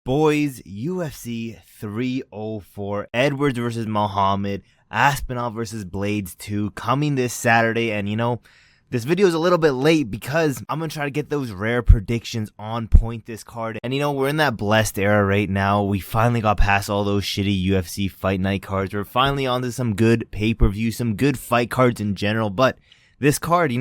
Boys, UFC 304, Edwards versus Muhammad, Aspinall versus Blaydes 2, coming this Saturday. And this video is a little bit late because I'm going to try to get those rare predictions on point this card. And we're in that blessed era right now. We finally got past all those shitty UFC fight night cards. We're finally on to some good pay-per-view, some good fight cards in general. But this card,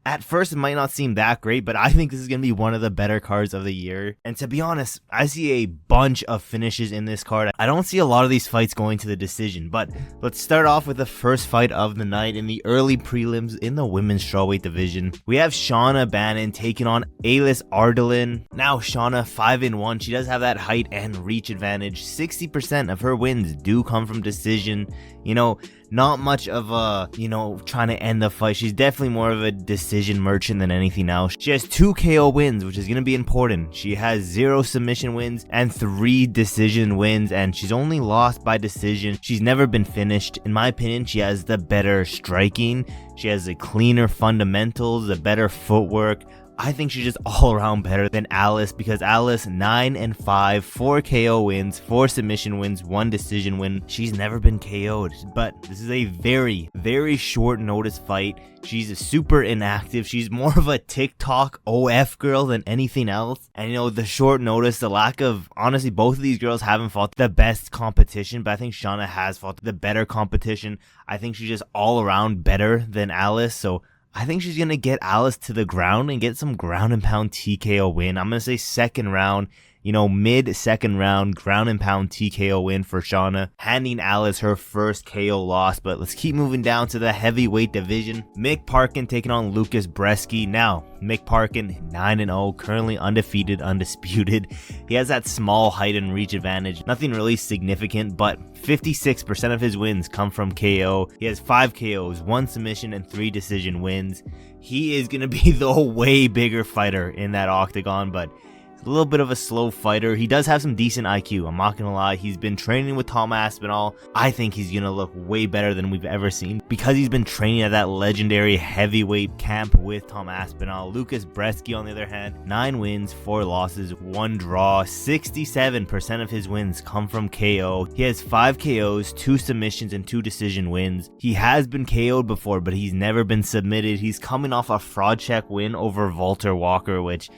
at first, it might not seem that great, but I think this is going to be one of the better cards of the year. And to be honest, I see a bunch of finishes in this card. I don't see a lot of these fights going to the decision, but let's start off with the first fight of the night in the early prelims in the women's strawweight division. We have Shauna Bannon taking on Ardelean. Now, Shauna 5-1. She does have that height and reach advantage. 60% of her wins do come from decision. Not much of a, trying to end the fight. She's definitely more of a decision merchant than anything else. She has 2 KO wins, which is going to be important. She has 0 submission wins and 3 decision wins, and she's only lost by decision. She's never been finished. In my opinion, she has the better striking. She has the cleaner fundamentals, the better footwork. I think she's just all around better than Alice, because Alice 9-5, 4 KO wins, 4 submission wins, 1 decision win. She's never been KO'd, but this is a very, very short notice fight. She's super inactive. She's more of a TikTok OF girl than anything else. And the short notice, the lack of, honestly, both of these girls haven't fought the best competition, but I think Shauna has fought the better competition. I think she's just all around better than Alice, so I think she's going to get Alice to the ground and get some ground and pound TKO win. I'm going to say second round, mid-second round, ground and pound TKO win for Shauna, handing Alice her first KO loss. But let's keep moving down to the heavyweight division. Mick Parkin taking on Brzeski. Now, Mick Parkin 9-0, currently undefeated, undisputed. He has that small height and reach advantage. Nothing really significant, but 56% of his wins come from KO. He has 5 KOs, 1 submission, and 3 decision wins. He is going to be the way bigger fighter in that octagon, but a little bit of a slow fighter. He does have some decent IQ, I'm not gonna lie. He's been training with Tom Aspinall. I think he's gonna look way better than we've ever seen because he's been training at that legendary heavyweight camp with Tom Aspinall. Brzeski, on the other hand, 9 wins, 4 losses, 1 draw. 67% of his wins come from KO. He has 5 KOs, 2 submissions, and 2 decision wins. He has been KO'd before, but he's never been submitted. He's coming off a fraud check win over Walter Walker, which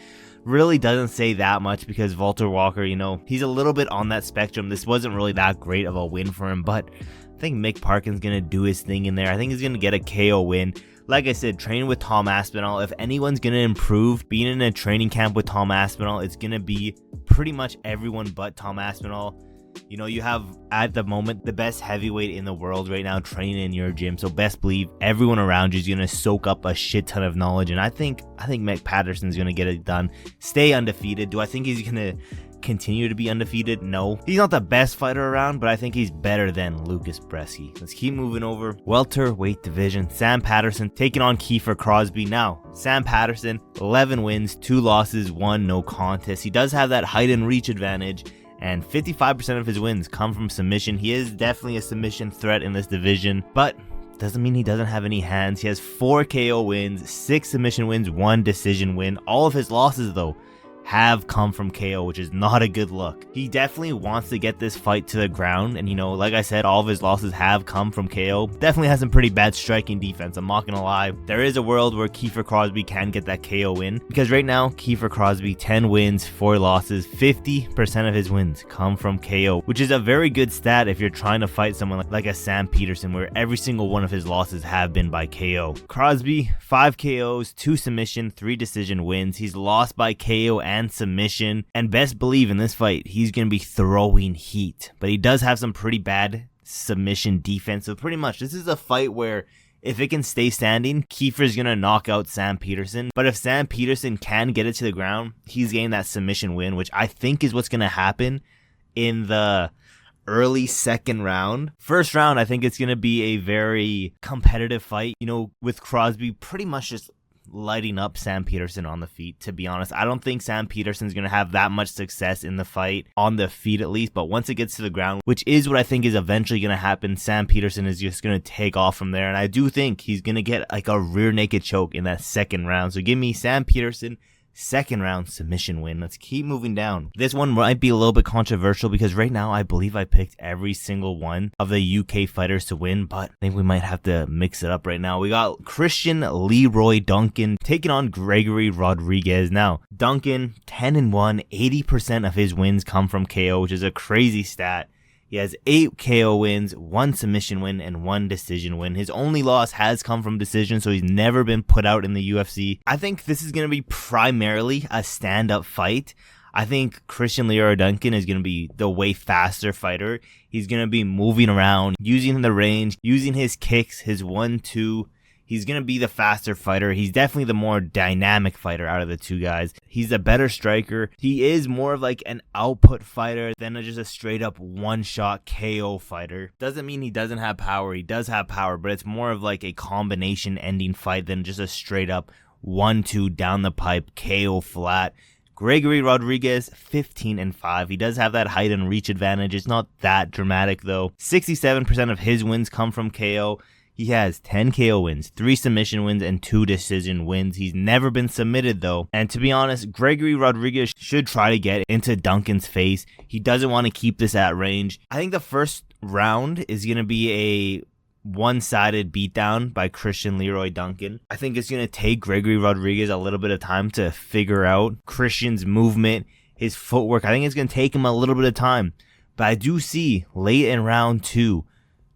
really doesn't say that much because Walter Walker, he's a little bit on that spectrum. This wasn't really that great of a win for him, but I think Mick Parkin's going to do his thing in there. I think he's going to get a KO win. Like I said, training with Tom Aspinall. If anyone's going to improve being in a training camp with Tom Aspinall, it's going to be pretty much everyone but Tom Aspinall. You have, at the moment, the best heavyweight in the world right now training in your gym. So best believe everyone around you is going to soak up a shit ton of knowledge. And I think Mick Patterson's going to get it done. Stay undefeated. Do I think he's going to continue to be undefeated? No. He's not the best fighter around, but I think he's better than Brzeski. Let's keep moving over. Welterweight division. Sam Patterson taking on Kiefer Crosbie. Now, Sam Patterson, 11 wins, 2 losses, 1 no contest. He does have that height and reach advantage, and 55% of his wins come from submission. He is definitely a submission threat in this division, but doesn't mean he doesn't have any hands. He has 4 KO wins, 6 submission wins, 1 decision win. All of his losses, though, have come from KO, which is not a good look. He definitely wants to get this fight to the ground, and like I said, all of his losses have come from KO. Definitely has some pretty bad striking defense, I'm not gonna lie. There is a world where Kiefer Crosbie can get that KO win, because right now, Kiefer Crosbie, 10 wins, 4 losses, 50% of his wins come from KO, which is a very good stat if you're trying to fight someone like a Sam Peterson, where every single one of his losses have been by KO. Crosbie, 5 KOs, 2 submission, 3 decision wins. He's lost by KO and submission, and best believe in this fight he's going to be throwing heat, but he does have some pretty bad submission defense. So pretty much this is a fight where if it can stay standing, Kiefer's going to knock out Sam Peterson, but if Sam Peterson can get it to the ground, he's getting that submission win, which I think is what's going to happen in the early second round. First round, I think it's going to be a very competitive fight, with Crosbie pretty much just lighting up Sam Peterson on the feet. To be honest, I don't think Sam Peterson's going to have that much success in the fight, on the feet at least, but once it gets to the ground, which is what I think is eventually going to happen, Sam Peterson is just going to take off from there, and I do think he's going to get like a rear naked choke in that second round. So give me Sam Peterson second round submission win. Let's keep moving down. This one might be a little bit controversial because right now I believe I picked every single one of the UK fighters to win, but I think we might have to mix it up right now. We got Christian Leroy Duncan taking on Gregory Rodrigues. Now, Duncan 10-1, 80% of his wins come from KO, which is a crazy stat. He has 8 KO wins, 1 submission win, and 1 decision win. His only loss has come from decision, so he's never been put out in the UFC. I think this is going to be primarily a stand-up fight. I think Christian Leroy Duncan is going to be the way faster fighter. He's going to be moving around, using the range, using his kicks, his 1-2. He's going to be the faster fighter. He's definitely the more dynamic fighter out of the two guys. He's a better striker. He is more of like an output fighter than just a straight up one-shot KO fighter. Doesn't mean he doesn't have power. He does have power, but it's more of like a combination ending fight than just a straight up 1-2 down the pipe KO flat. Gregory Rodrigues, 15-5. He does have that height and reach advantage. It's not that dramatic though. 67% of his wins come from KO. He has 10 KO wins, 3 submission wins, and 2 decision wins. He's never been submitted though. And to be honest, Gregory Rodrigues should try to get into Duncan's face. He doesn't want to keep this at range. I think the first round is going to be a one-sided beatdown by Christian Leroy Duncan. I think it's going to take Gregory Rodrigues a little bit of time to figure out Christian's movement, his footwork. I think it's going to take him a little bit of time. But I do see late in round 2,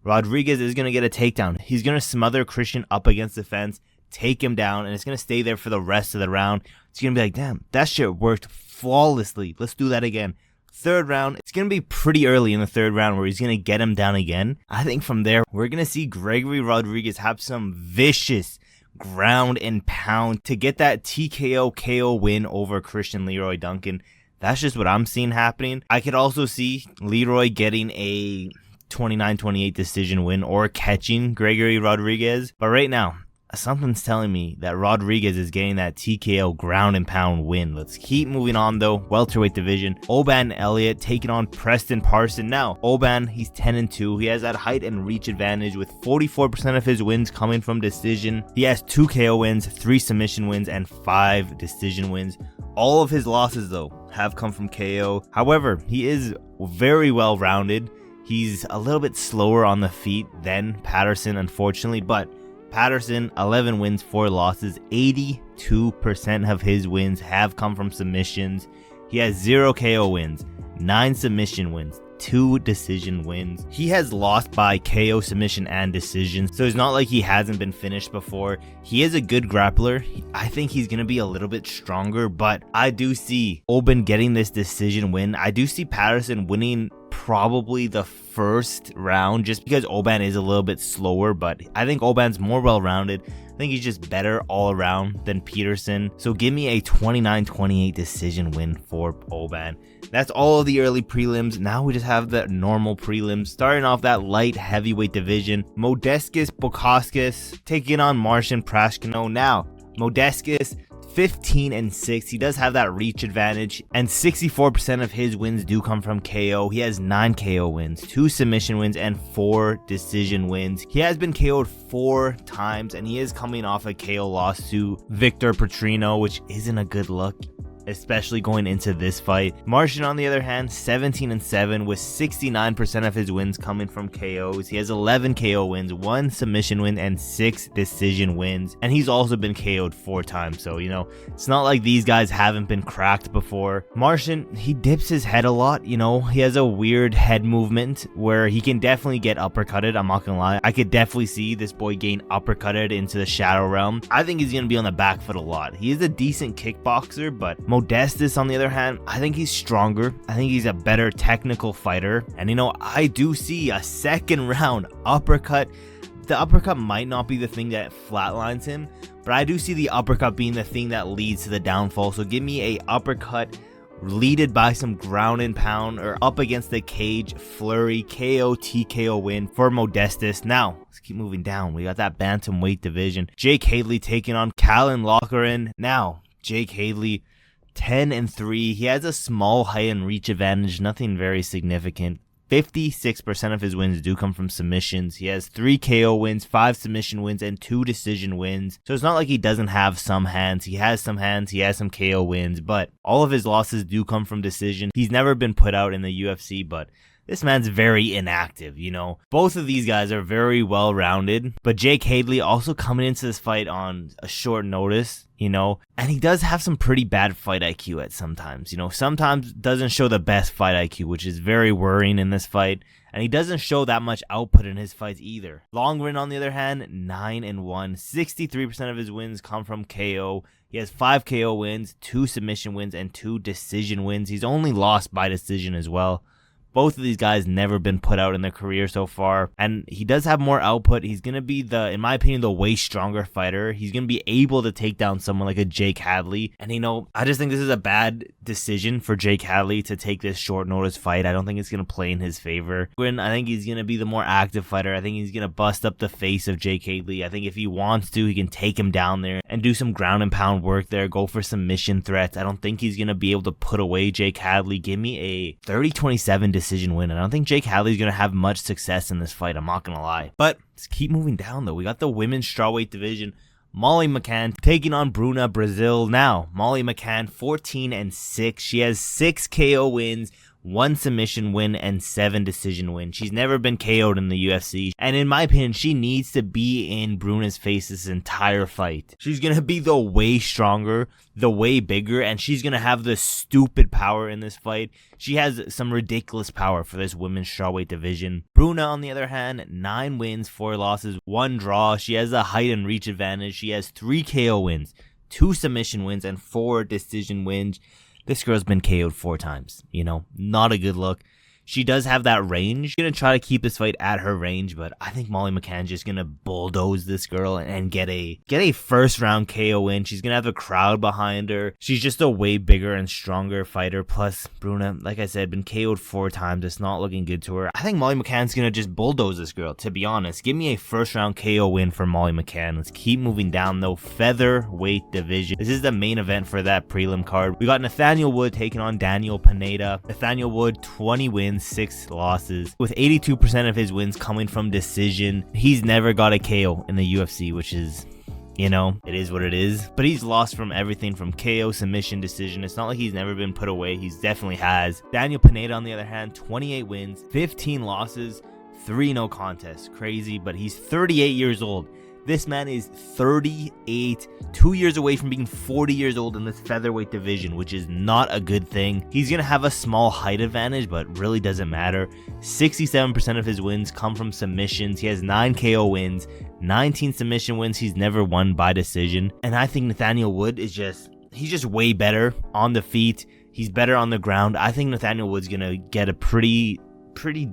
Rodrigues is going to get a takedown. He's going to smother Christian up against the fence, take him down, and it's going to stay there for the rest of the round. It's going to be like, damn, that shit worked flawlessly. Let's do that again. Third round, it's going to be pretty early in the third round where he's going to get him down again. I think from there, we're going to see Gregory Rodrigues have some vicious ground and pound to get that TKO KO win over Christian Leroy Duncan. That's just what I'm seeing happening. I could also see Leroy getting a 29-28 decision win or catching Gregory Rodrigues. But right now, something's telling me that Rodrigues is getting that TKO ground and pound win. Let's keep moving on though. Welterweight division. Oban Elliott taking on Preston Parson. Now, Oban, he's 10-2. He has that height and reach advantage with 44% of his wins coming from decision. He has 2 KO wins, 3 submission wins, and 5 decision wins. All of his losses though have come from KO. However, he is very well rounded. He's a little bit slower on the feet than Patterson, unfortunately, but Patterson, 11 wins, 4 losses, 82% of his wins have come from submissions. He has 0 KO wins, 9 submission wins, 2 decision wins. He has lost by KO, submission, and decision, so it's not like he hasn't been finished before. He is a good grappler. I think he's going to be a little bit stronger, but I do see Oban getting this decision win. I do see Patterson winning probably the first round just because Oban is a little bit slower, but I think Oban's more well-rounded. I think he's just better all around than Peterson. So give me a 29-28 decision win for Oban. That's all of the early prelims. Now we just have the normal prelims. Starting off that light heavyweight division. Modestas Bukauskas taking on Marcin Prashkino. Now, Modestas 15-6. He does have that reach advantage, and 64% of his wins do come from KO. He has 9 KO wins, 2 submission wins, and 4 decision wins. He has been KO'd 4 times, and he is coming off a KO loss to Victor Petrino, which isn't a good look, especially going into this fight. Marcin, on the other hand, 17-7 with 69% of his wins coming from KOs. He has 11 KO wins, 1 submission win, and 6 decision wins. And he's also been KO'd 4 times. So, it's not like these guys haven't been cracked before. Marcin, he dips his head a lot. He has a weird head movement where he can definitely get uppercutted. I'm not gonna lie. I could definitely see this boy getting uppercutted into the shadow realm. I think he's gonna be on the back foot a lot. He is a decent kickboxer, but Modestas, on the other hand, I think he's stronger. I think he's a better technical fighter. And I do see a second round uppercut. The uppercut might not be the thing that flatlines him, but I do see the uppercut being the thing that leads to the downfall. So give me a uppercut leaded by some ground and pound or up against the cage flurry KO TKO win for Modestas. Now let's keep moving down. We got that bantamweight division. Jake Hadley taking on Callan Lochran. Now Jake Hadley 10-3. He has a small height and reach advantage, nothing very significant. 56% of his wins do come from submissions. He has 3 KO wins, 5 submission wins, and 2 decision wins. So it's not like he doesn't have some hands. He has some hands, he has some KO wins, but all of his losses do come from decision. He's never been put out in the UFC, but this man's very inactive, you know. Both of these guys are very well-rounded, but Jake Hadley also coming into this fight on a short notice, you know, and he does have some pretty bad fight IQ at sometimes, you know. Sometimes doesn't show the best fight IQ, which is very worrying in this fight, and he doesn't show that much output in his fights either. Longren, on the other hand, 9-1, 63% of his wins come from KO. He has 5 KO wins, 2 submission wins, and 2 decision wins. He's only lost by decision as well. Both of these guys never been put out in their career so far, and he does have more output. He's going to be in my opinion, the way stronger fighter. He's going to be able to take down someone like a Jake Hadley, and you know, I just think this is a bad decision for Jake Hadley to take this short notice fight. I don't think it's going to play in his favor. I think he's going to be the more active fighter. I think he's going to bust up the face of Jake Hadley. I think if he wants to, he can take him down there and do some ground and pound work there, go for some mission threats. I don't think he's going to be able to put away Jake Hadley. Give me a 30-27 decision win. And I don't think Jake Hadley's going to have much success in this fight. I'm not going to lie. But let's keep moving down though. We got the women's strawweight division. Molly McCann taking on Bruna Brazil. Now, Molly McCann 14-6. She has 6 KO wins, 1 submission win, and 7 decision wins. She's never been KO'd in the UFC. And in my opinion, she needs to be in Bruna's face this entire fight. She's going to be the way stronger, the way bigger, and she's going to have the stupid power in this fight. She has some ridiculous power for this women's strawweight division. Bruna, on the other hand, 9 wins, 4 losses, 1 draw. She has a height and reach advantage. She has 3 KO wins, 2 submission wins, and 4 decision wins. This girl's been KO'd 4 times, you know, not a good look. She does have that range. She's going to try to keep this fight at her range, but I think Molly McCann's just going to bulldoze this girl and get a first round KO win. She's going to have a crowd behind her. She's just a way bigger and stronger fighter. Plus, Bruna, like I said, been KO'd 4 times. It's not looking good to her. I think Molly McCann's going to just bulldoze this girl, to be honest. Give me a first round KO win for Molly McCann. Let's keep moving down, though. Featherweight division. This is the main event for that prelim card. We got Nathaniel Wood taking on Daniel Pineda. Nathaniel Wood, 20 wins, 6 losses, with 82% of his wins coming from decision. He's never got a KO in the UFC, which is, you know, it is what it is. But he's lost from everything from KO, submission, decision. It's not like he's never been put away. He definitely has. Daniel Pineda, on the other hand, 28 wins, 15 losses, 3 no contests. Crazy, but he's 38 years old. This man is 38, 2 years away from being 40 years old in this featherweight division, which is not a good thing. He's going to have a small height advantage, but really doesn't matter. 67% of his wins come from submissions. He has 9 KO wins, 19 submission wins. He's never won by decision. And I think Nathaniel Wood is he's just way better on the feet. He's better on the ground. I think Nathaniel Wood's going to get a pretty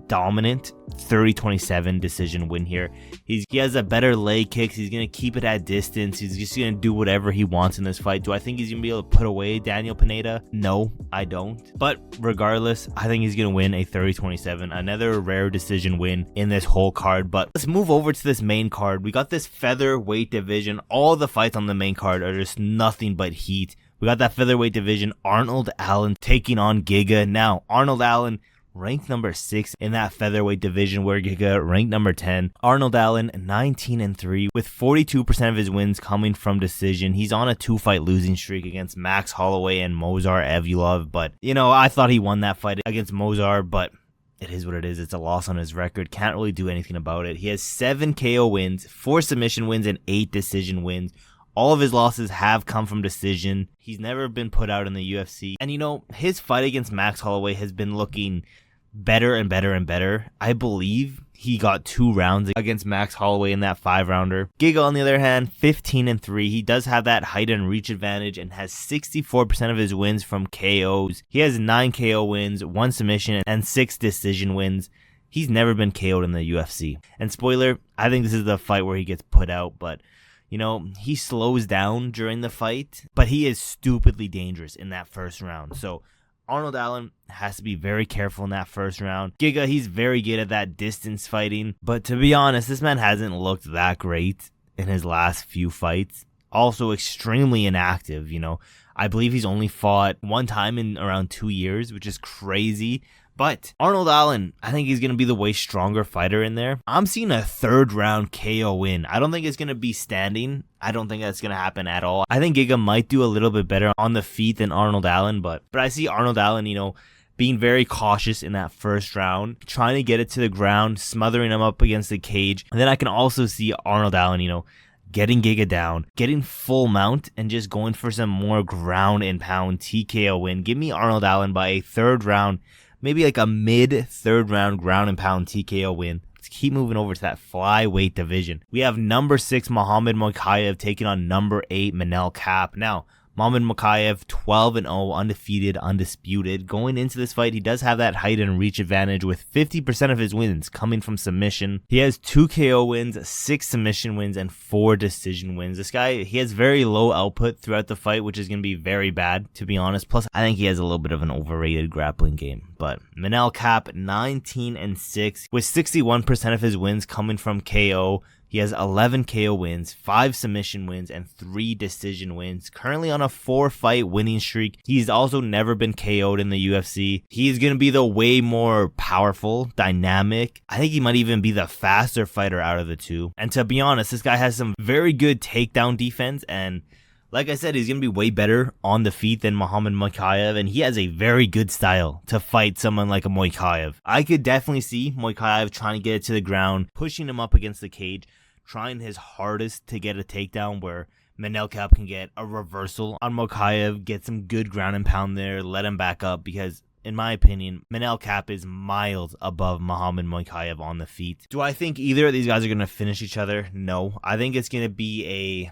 dominant 30-27 decision win here. He has a better leg kicks. He's going to keep it at distance. He's just going to do whatever he wants in this fight. Do I think he's going to be able to put away Daniel Pineda? No, I don't. But regardless, I think he's going to win a 30-27. Another rare decision win in this whole card. But let's move over to this main card. We got this featherweight division. All the fights on the main card are just nothing but heat. We got that featherweight division. Arnold Allen taking on Giga. Now, Arnold Allen ranked number 6 in that featherweight division, where Giga ranked number 10. Arnold Allen 19-3 with 42% of his wins coming from decision. He's on a 2-fight losing streak against Max Holloway and Movsar Evloev, but you know, I thought he won that fight against Movsar, but it is what it is. It's a loss on his record. Can't really do anything about it. He has 7 KO wins, 4 submission wins, and 8 decision wins. All of his losses have come from decision. He's never been put out in the UFC. And you know, his fight against Max Holloway has been looking better and better and better. I believe he got 2 rounds against Max Holloway in that 5-rounder. Giga, on the other hand, 15-3. He does have that height and reach advantage and has 64% of his wins from KOs. He has 9 KO wins, 1 submission, and 6 decision wins. He's never been KO'd in the UFC. And spoiler, I think this is the fight where he gets put out, but you know, he slows down during the fight, but he is stupidly dangerous in that first round. So Arnold Allen has to be very careful in that first round. Giga, he's very good at that distance fighting, but to be honest, this man hasn't looked that great in his last few fights. Also extremely inactive, you know. I believe he's only fought 1 time in around 2 years, which is crazy. But Arnold Allen, I think he's going to be the way stronger fighter in there. I'm seeing a 3rd round KO win. I don't think it's going to be standing. I don't think that's going to happen at all. I think Giga might do a little bit better on the feet than Arnold Allen, but I see Arnold Allen, being very cautious in that 1st round, trying to get it to the ground, smothering him up against the cage. And then I can also see Arnold Allen, getting Giga down, getting full mount, and just going for some more ground and pound TKO win. Give me Arnold Allen by a 3rd round, maybe like a mid 3rd round ground and pound TKO win. Let's keep moving over to that flyweight division. We have number 6 Muhammad Mokaev taking on number 8 Manel Kape. Now, Muhammad Mokaev, 12-0, undefeated, undisputed. Going into this fight, he does have that height and reach advantage with 50% of his wins coming from submission. He has 2 KO wins, 6 submission wins, and 4 decision wins. This guy, he has very low output throughout the fight, which is going to be very bad, to be honest. Plus, I think he has a little bit of an overrated grappling game. But Manel Kape, 19-6, with 61% of his wins coming from KO. He has 11 KO wins, 5 submission wins, and 3 decision wins. Currently on a 4-fight winning streak. He's also never been KO'd in the UFC. He's going to be the way more powerful, dynamic. I think he might even be the faster fighter out of the two. And to be honest, this guy has some very good takedown defense. And like I said, he's going to be way better on the feet than Muhammad Mokaev. And he has a very good style to fight someone like a Mokaev. I could definitely see Mokaev trying to get it to the ground, pushing him up against the cage, trying his hardest to get a takedown where Manel Kape can get a reversal on Mokaev, get some good ground and pound there, let him back up, because in my opinion, Manel Kape is miles above Muhammad Mokaev on the feet. Do I think either of these guys are going to finish each other? No. I think it's going to be a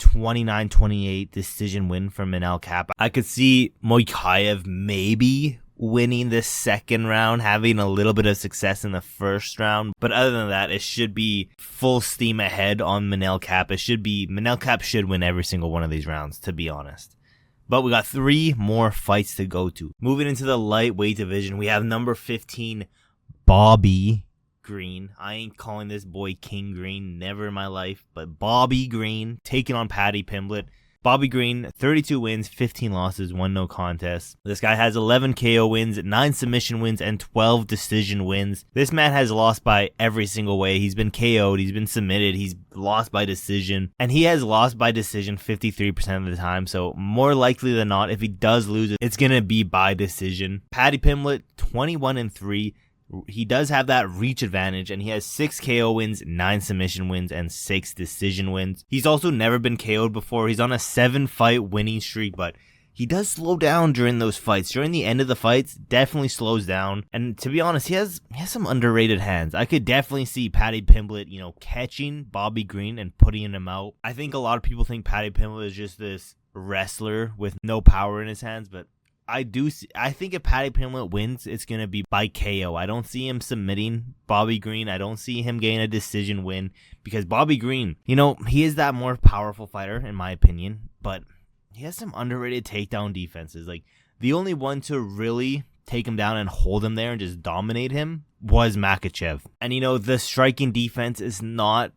29-28 decision win for Manel Kape. I could see Mokaev maybe winning this 2nd round, having a little bit of success in the 1st round. But other than that, it should be full steam ahead on Manel Kape. Manel Kape should win every single one of these rounds, to be honest. But we got 3 more fights to go to. Moving into the lightweight division, we have number 15, Bobby Green. I ain't calling this boy King Green, never in my life. But Bobby Green taking on Paddy Pimblett. Bobby Green, 32 wins, 15 losses, 1 no contest. This guy has 11 KO wins, 9 submission wins, and 12 decision wins. This man has lost by every single way. He's been KO'd, he's been submitted, he's lost by decision, and he has lost by decision 53% of the time. So more likely than not, if he does lose, it's going to be by decision. Paddy Pimblett, 21-3. He does have that reach advantage, and he has 6 KO wins, 9 submission wins, and 6 decision wins. He's also never been KO'd before. He's on a 7-fight winning streak, but he does slow down during those fights. During the end of the fights, definitely slows down. And to be honest, he has some underrated hands. I could definitely see Paddy Pimblett, catching Bobby Green and putting him out. I think a lot of people think Paddy Pimblett is just this wrestler with no power in his hands, but I think if Paddy Pimblett wins, it's going to be by KO. I don't see him submitting Bobby Green. I don't see him getting a decision win, because Bobby Green, he is that more powerful fighter in my opinion, but he has some underrated takedown defenses. Like, the only one to really take him down and hold him there and just dominate him was Mokaev. And the striking defense is not,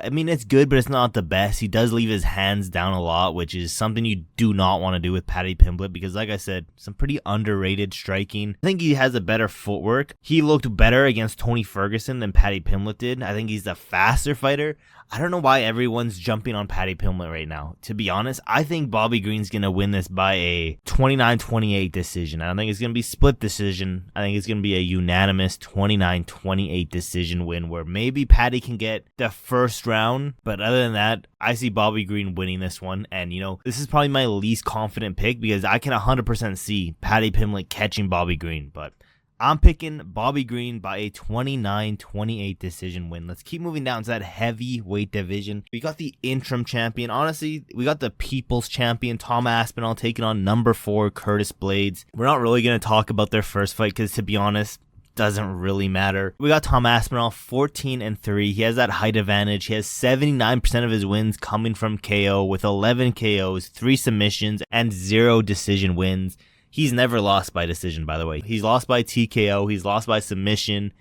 it's good, but it's not the best. He does leave his hands down a lot, which is something you do not want to do with Paddy Pimblett, because like I said, some pretty underrated striking. I think he has a better footwork. He looked better against Tony Ferguson than Paddy Pimblett did. I think he's a faster fighter. I don't know why everyone's jumping on Paddy Pimblett right now. To be honest, I think Bobby Green's going to win this by a 29-28 decision. I don't think it's going to be split decision. I think it's going to be a unanimous 29-28 decision win, where maybe Paddy can get the 1st round. But other than that, I see Bobby Green winning this one. And, this is probably my least confident pick, because I can 100% see Paddy Pimblett catching Bobby Green. But I'm picking Bobby Green by a 29-28 decision win. Let's keep moving down to that heavyweight division. We got the interim champion. Honestly, we got the people's champion, Tom Aspinall, taking on number 4, Curtis Blaydes. We're not really going to talk about their first fight, because to be honest, doesn't really matter. We got Tom Aspinall, 14-3. He has that height advantage. He has 79% of his wins coming from KO, with 11 KOs, 3 submissions, and 0 decision wins. He's never lost by decision, by the way. He's lost by TKO, he's lost by submission,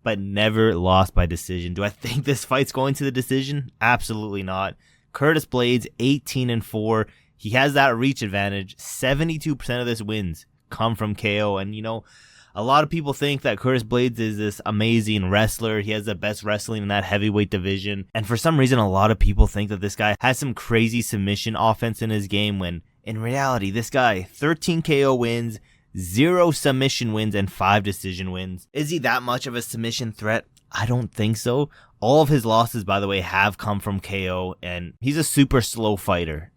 but never lost by decision. Do I think this fight's going to the decision? Absolutely not. Curtis Blaydes, 18-4. He has that reach advantage. 72% of his wins come from KO. And, A lot of people think that Curtis Blaydes is this amazing wrestler. He has the best wrestling in that heavyweight division. And for some reason, a lot of people think that this guy has some crazy submission offense in his game, when in reality, this guy, 13 KO wins, 0 submission wins, and 5 decision wins. Is he that much of a submission threat? I don't think so. All of his losses, by the way, have come from KO, and he's a super slow fighter.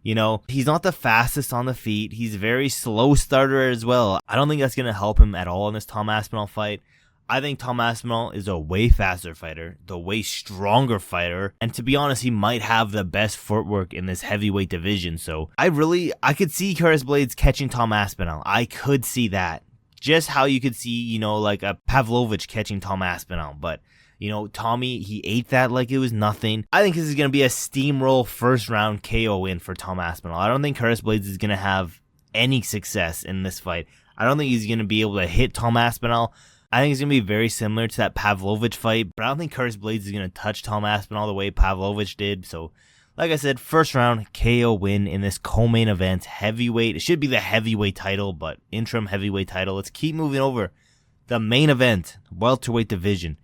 You know, he's not the fastest on the feet. He's a very slow starter as well. I don't think that's going to help him at all in this Tom Aspinall fight. I think Tom Aspinall is a way faster fighter, the way stronger fighter, and to be honest, he might have the best footwork in this heavyweight division. So I could see Curtis Blaydes catching Tom Aspinall. I could see that. Just how you could see, you know, like a Pavlovich catching Tom Aspinall, but you know, Tommy, he ate that like it was nothing. I think this is going to be a steamroll first round KO win for Tom Aspinall. I don't think Curtis Blaydes is going to have any success in this fight. I don't think he's going to be able to hit Tom Aspinall. I think it's going to be very similar to that Pavlovich fight, but I don't think Curtis Blaydes is going to touch Tom Aspinall the way Pavlovich did. So, like I said, first round KO win in this co-main event, heavyweight. It should be the heavyweight title, but interim heavyweight title. Let's keep moving over. The main event, welterweight division.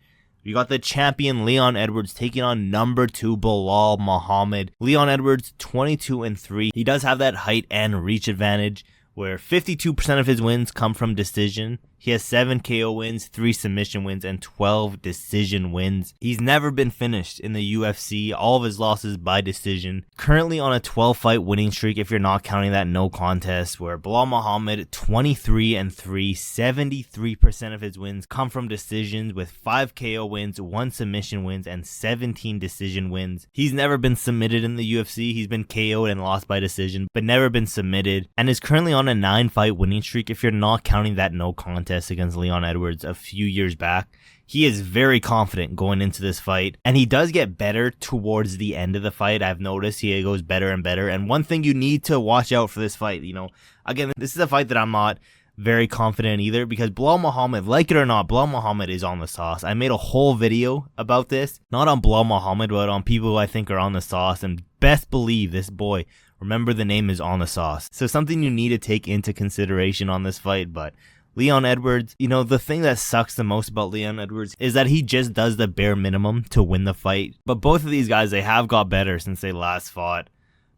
You got the champion Leon Edwards taking on number 2 Belal Muhammad. Leon Edwards 22-3. He does have that height and reach advantage, where 52% of his wins come from decision. He has 7 KO wins, 3 submission wins, and 12 decision wins. He's never been finished in the UFC, all of his losses by decision. Currently on a 12-fight winning streak, if you're not counting that no contest, where Belal Muhammad 23-3, 73% of his wins come from decisions, with 5 KO wins, 1 submission wins, and 17 decision wins. He's never been submitted in the UFC. He's been KO'd and lost by decision, but never been submitted, and is currently on a 9-fight winning streak if you're not counting that no contest against Leon Edwards a few years back. He is very confident going into this fight, and he does get better towards the end of the fight. I've noticed he goes better and better, and one thing you need to watch out for this fight, you know, again, this is a fight that I'm not very confident either, because Belal Muhammad, like it or not, Belal Muhammad is on the sauce. I made a whole video about this, not on Belal Muhammad, but on people who I think are on the sauce, and best believe this boy, remember the name is on the sauce. So something you need to take into consideration on this fight. But Leon Edwards, you know, the thing that sucks the most about Leon Edwards is that he just does the bare minimum to win the fight. But both of these guys, they have got better since they last fought.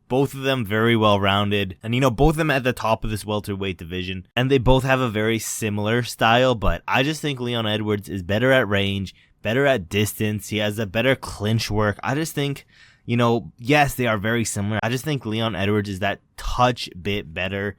Both of them very well rounded, and you know, both of them at the top of this welterweight division, and they both have a very similar style. But I just think Leon Edwards is better at range, better at distance. He has a better clinch work. I just think, you know, yes, they are very similar. I just think Leon Edwards is that touch bit better.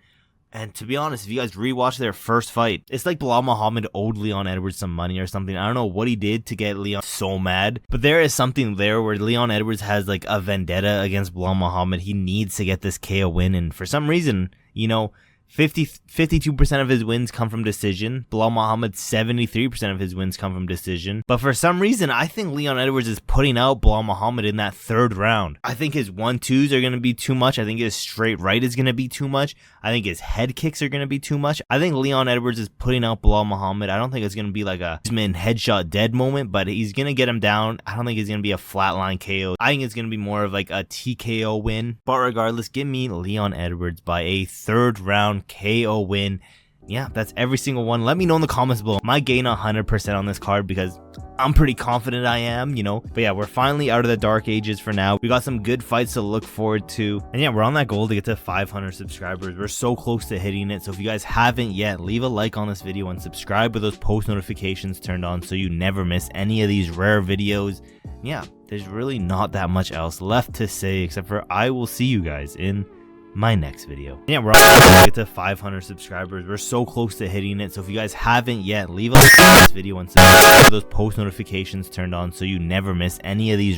And to be honest, if you guys rewatch their first fight, it's like Belal Muhammad owed Leon Edwards some money or something. I don't know what he did to get Leon so mad, but there is something there where Leon Edwards has like a vendetta against Belal Muhammad. He needs to get this KO win, and for some reason, you know, 52% of his wins come from decision. Belal Muhammad, 73% of his wins come from decision. But for some reason, I think Leon Edwards is putting out Belal Muhammad in that third round. I think his 1-2s are going to be too much. I think his straight right is going to be too much. I think his head kicks are going to be too much. I think Leon Edwards is putting out Belal Muhammad. I don't think it's going to be like a headshot dead moment, but he's going to get him down. I don't think it's going to be a flatline KO. I think it's going to be more of like a TKO win. But regardless, give me Leon Edwards by a third round KO win. Yeah, that's every single one. Let me know in the comments below. Am I gain 100% on this card? Because I'm pretty confident I am, you know. But yeah, we're finally out of the dark ages for now. We got some good fights to look forward to. And yeah, we're on that goal to get to 500 subscribers. We're so close to hitting it. So if you guys haven't yet, leave a like on this video and subscribe with those post notifications turned on so you never miss any of these rare videos. Yeah, there's really not that much else left to say except for I will see you guys in my next video. Yeah, we're on to get to 500 subscribers. We're so close to hitting it. So if you guys haven't yet, leave a like on this video and subscribe with those post notifications turned on so you never miss any of these